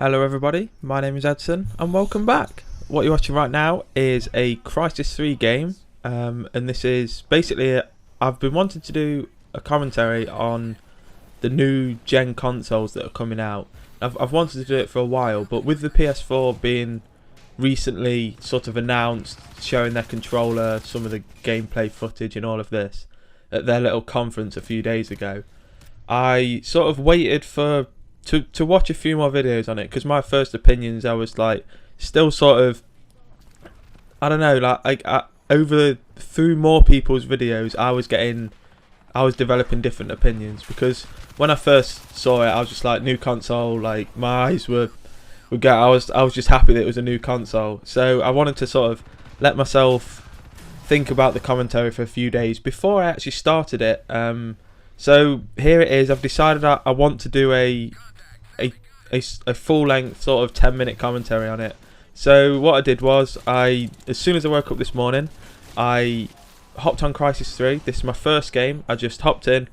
Hello everybody, my name is Edson and welcome back. What you're watching right now is a Crysis 3 game, and this is basically I've been wanting to do a commentary on the new gen consoles that are coming out. I've wanted to do it for a while, but with the PS4 being recently sort of announced, showing their controller, some of the gameplay footage and all of this at their little conference a few days ago, I sort of waited for to watch a few more videos on it, because my first opinions, I was like still sort of, I don't know, like over through more people's videos I was developing different opinions, because when I first saw it I was just like, new console, like my eyes would go. I was just happy that it was a new console, so I wanted to sort of let myself think about the commentary for a few days before I actually started it. So here it is. I've decided I want to do a full length sort of 10-minute commentary on it. So what I did was, as soon as I woke up this morning, I hopped on Crysis 3. This is my first game. I just hopped in,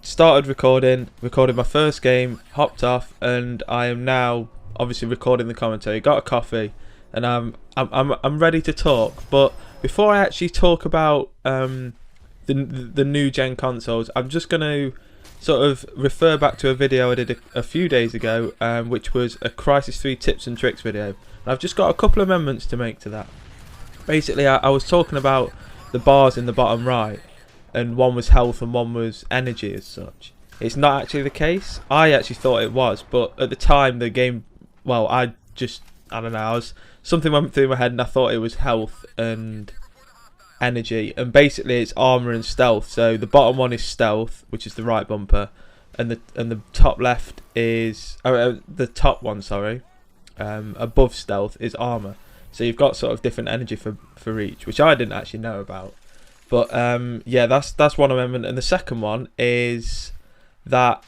started recorded my first game, hopped off, and I am now obviously recording the commentary. Got a coffee, and I'm ready to talk. But before I actually talk about the new gen consoles, I'm just going to sort of refer back to a video I did a few days ago, which was a Crysis 3 tips and tricks video. And I've just got a couple of amendments to make to that. Basically, I was talking about the bars in the bottom right, and one was health and one was energy as such. It's not actually the case. I actually thought it was, but at the time the game, well, I don't know, something went through my head and I thought it was health and energy, and basically it's armor and stealth. So the bottom one is stealth, which is the right bumper, and the top left is the top one, sorry, above stealth is armor. So you've got sort of different energy for each, which I didn't actually know about. But yeah, that's one amendment. And the second one is that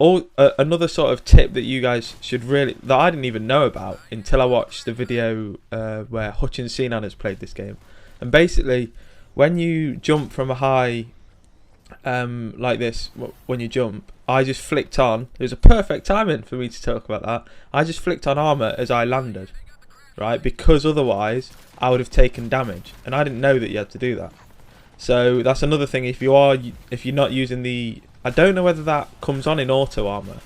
another sort of tip that you guys should that I didn't even know about until I watched the video where Hutchin Sinan has played this game. And basically, when you jump from a high like this, when you jump, I just flicked on. It was a perfect timing for me to talk about that. I just flicked on armor as I landed, right? Because otherwise I would have taken damage, and I didn't know that you had to do that. So that's another thing. If you're not using the, I don't know whether that comes on in auto armor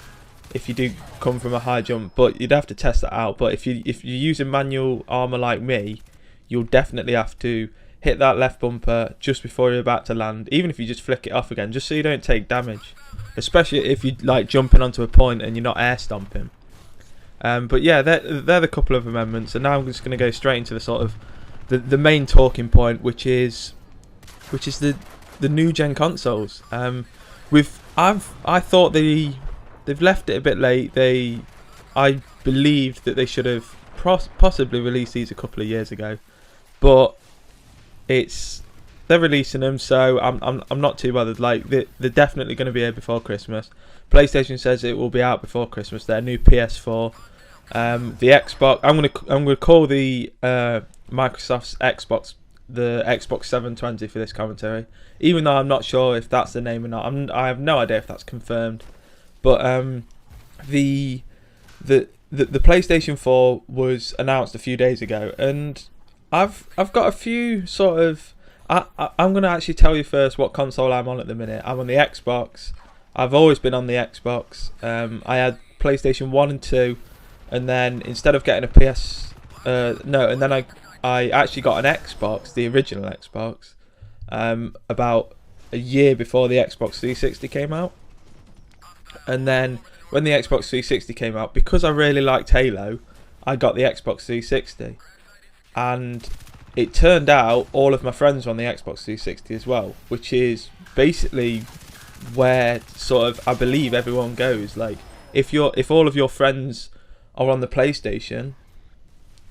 if you do come from a high jump, but you'd have to test that out. But if you're using manual armor like me, you'll definitely have to hit that left bumper just before you're about to land, even if you just flick it off again, just so you don't take damage, especially if you're like jumping onto a point and you're not air stomping. But yeah, they're the couple of amendments, and now I'm just going to go straight into the sort of the main talking point, which is the new gen consoles. I thought they've left it a bit late. I believed that they should have possibly released these a couple of years ago, but they're releasing them, so I'm not too bothered. Like they're definitely going to be here before Christmas. PlayStation says it will be out before Christmas. Their new PS4, the Xbox. I'm gonna call the Microsoft's Xbox the Xbox 720 for this commentary, even though I'm not sure if that's the name or not. I have no idea if that's confirmed. But the PlayStation 4 was announced a few days ago, and I've got a few sort of. I'm going to actually tell you first what console I'm on at the minute. I'm on the Xbox. I've always been on the Xbox. I had PlayStation 1 and 2, and then instead of getting a and then I actually got an Xbox, the original Xbox, about a year before the Xbox 360 came out. And then when the Xbox 360 came out, because I really liked Halo, I got the Xbox 360. And it turned out all of my friends were on the Xbox 360 as well, which is basically where sort of I believe everyone goes. Like if all of your friends are on the PlayStation,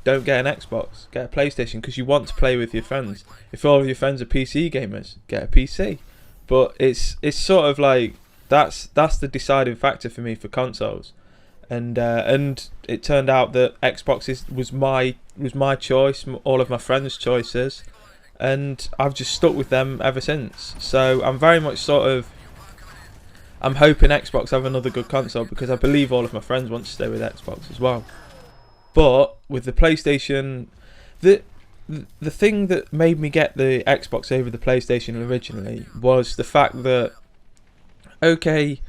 don't get an Xbox, get a PlayStation, because you want to play with your friends. If all of your friends are PC gamers, get a PC. But it's sort of like that's the deciding factor for me for consoles. And it turned out that Xbox was my choice, all of my friends' choices, and I've just stuck with them ever since. So I'm very much sort of I'm hoping Xbox have another good console, because I believe all of my friends want to stay with Xbox as well. But with the PlayStation, the thing that made me get the Xbox over the PlayStation originally was the fact that, okay,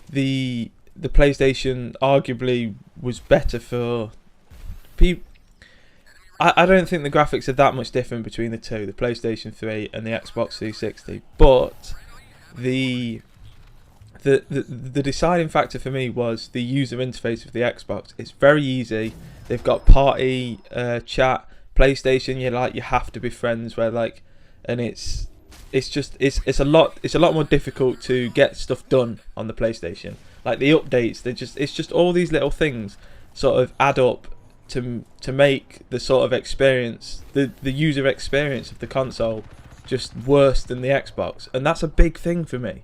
the PlayStation arguably was better for people. I don't think the graphics are that much different between the two, the PlayStation 3 and the Xbox 360. But the deciding factor for me was the user interface of the Xbox. It's very easy. They've got party chat. PlayStation, you have to be friends. And it's a lot more difficult to get stuff done on the PlayStation. Like the updates, it's just all these little things sort of add up to make the sort of experience, the user experience of the console, just worse than the Xbox, and that's a big thing for me.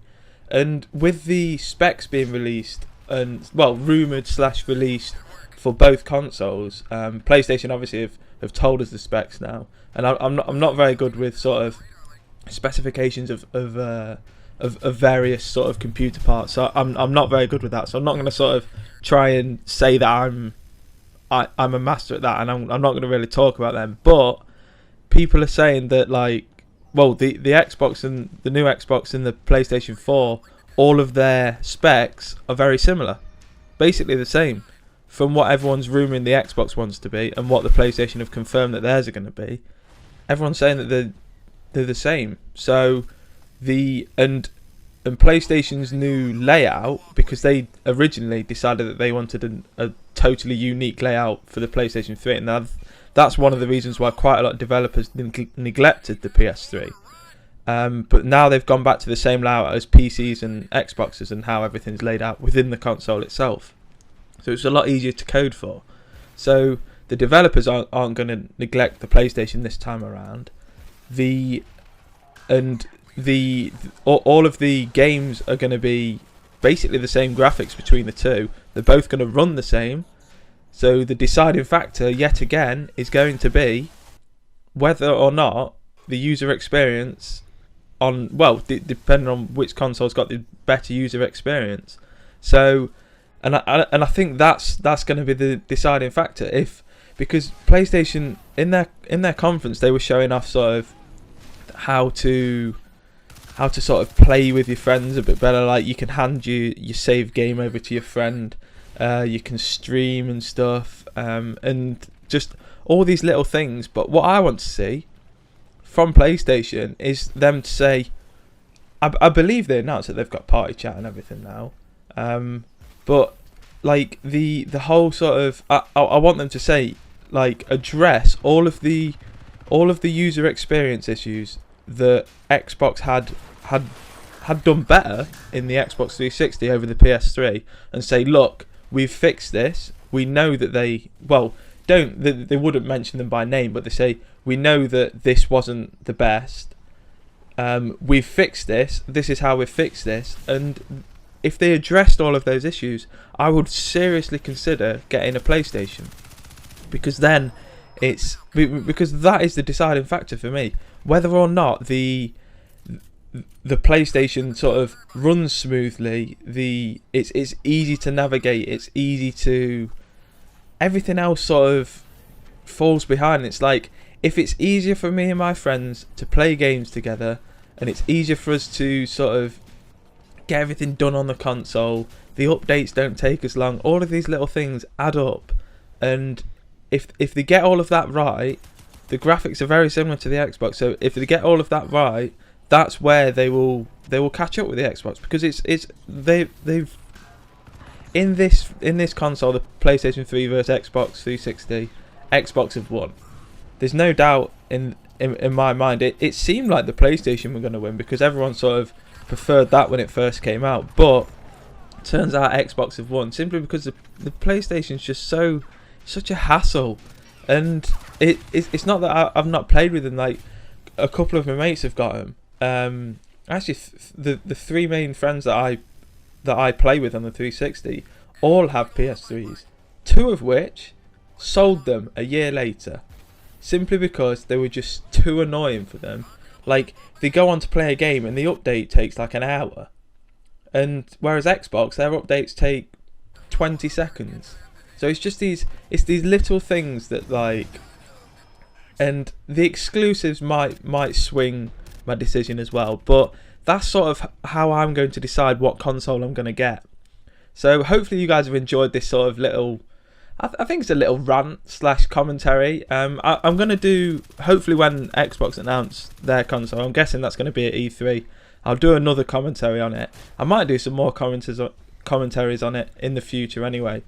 And with the specs being released, and rumoured / released for both consoles, PlayStation obviously have told us the specs now, and I'm not very good with sort of specifications of various sort of computer parts, so I'm not very good with that. So I'm not going to sort of try and say that I'm a master at that, and I'm not going to really talk about them. But people are saying that the Xbox and the new Xbox and the PlayStation 4, all of their specs are very similar, basically the same, from what everyone's rumouring the Xbox wants to be and what the PlayStation have confirmed that theirs are going to be. Everyone's saying that they're the same. So and PlayStation's new layout, because they originally decided that they wanted a totally unique layout for the PlayStation 3, and that's one of the reasons why quite a lot of developers neglected the PS3. But now they've gone back to the same layout as PCs and Xboxes, and how everything's laid out within the console itself. So it's a lot easier to code for. So the developers aren't going to neglect the PlayStation this time around. All of the games are going to be basically the same graphics between the two. They're both going to run the same. So the deciding factor, yet again, is going to be whether or not the user experience depending on which console's got the better user experience. So, and I think that's going to be the deciding factor. Because PlayStation in their conference, they were showing off sort of how to sort of play with your friends a bit better. Like, you can hand your save game over to your friend, you can stream and stuff, and just all these little things. But what I want to see from PlayStation is them to say, I believe they announced that they've got party chat and everything now, but like the whole sort of I want them to say, address all of the user experience issues that Xbox had done better in the Xbox 360 over the PS3, and say, look, we've fixed this. We know that they wouldn't mention them by name, but they say, we know that this wasn't the best. We've fixed this. This is how we've fixed this. And if they addressed all of those issues, I would seriously consider getting a PlayStation, because then because that is the deciding factor for me, whether or not the PlayStation sort of runs smoothly. It's easy to navigate. It's easy to, everything else sort of falls behind. It's like, if it's easier for me and my friends to play games together, and it's easier for us to sort of get everything done on the console, the updates don't take as long, all of these little things add up, and if they get all of that right, the graphics are very similar to the Xbox. So if they get all of that right, that's where they will catch up with the Xbox, because they've in this console, the PlayStation 3 versus Xbox 360, Xbox have won. There's no doubt in my mind. It seemed like the PlayStation were going to win, because everyone sort of preferred that when it first came out, but turns out Xbox have won, simply because the PlayStation's just such a hassle. And it's not that I've not played with them. Like, a couple of my mates have got them. Actually, the three main friends that I play with on the 360 all have PS3s, two of which sold them a year later, simply because they were just too annoying for them. Like, they go on to play a game and the update takes like an hour, and whereas Xbox, their updates take 20 seconds. So it's just these little things that like, and the exclusives might swing my decision as well, but that's sort of how I'm going to decide what console I'm going to get. So hopefully you guys have enjoyed this sort of little, I think it's a little rant / commentary. I'm going to do, hopefully when Xbox announce their console, I'm guessing that's going to be at E3, I'll do another commentary on it. I might do some more commentaries on it in the future anyway.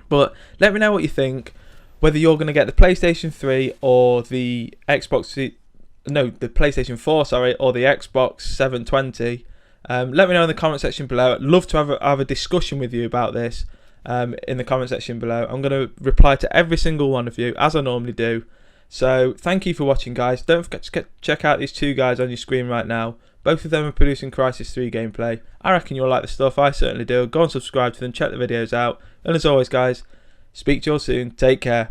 But let me know what you think, whether you're going to get the PlayStation 3 or the the PlayStation 4, sorry, or the Xbox 720. Let me know in the comment section below. I'd love to have a discussion with you about this in the comment section below. I'm going to reply to every single one of you, as I normally do. So thank you for watching, guys. Don't forget to check out these two guys on your screen right now. Both of them are producing Crysis 3 gameplay. I reckon you'll like the stuff. I certainly do. Go and subscribe to them, check the videos out. And as always, guys, speak to you all soon. Take care.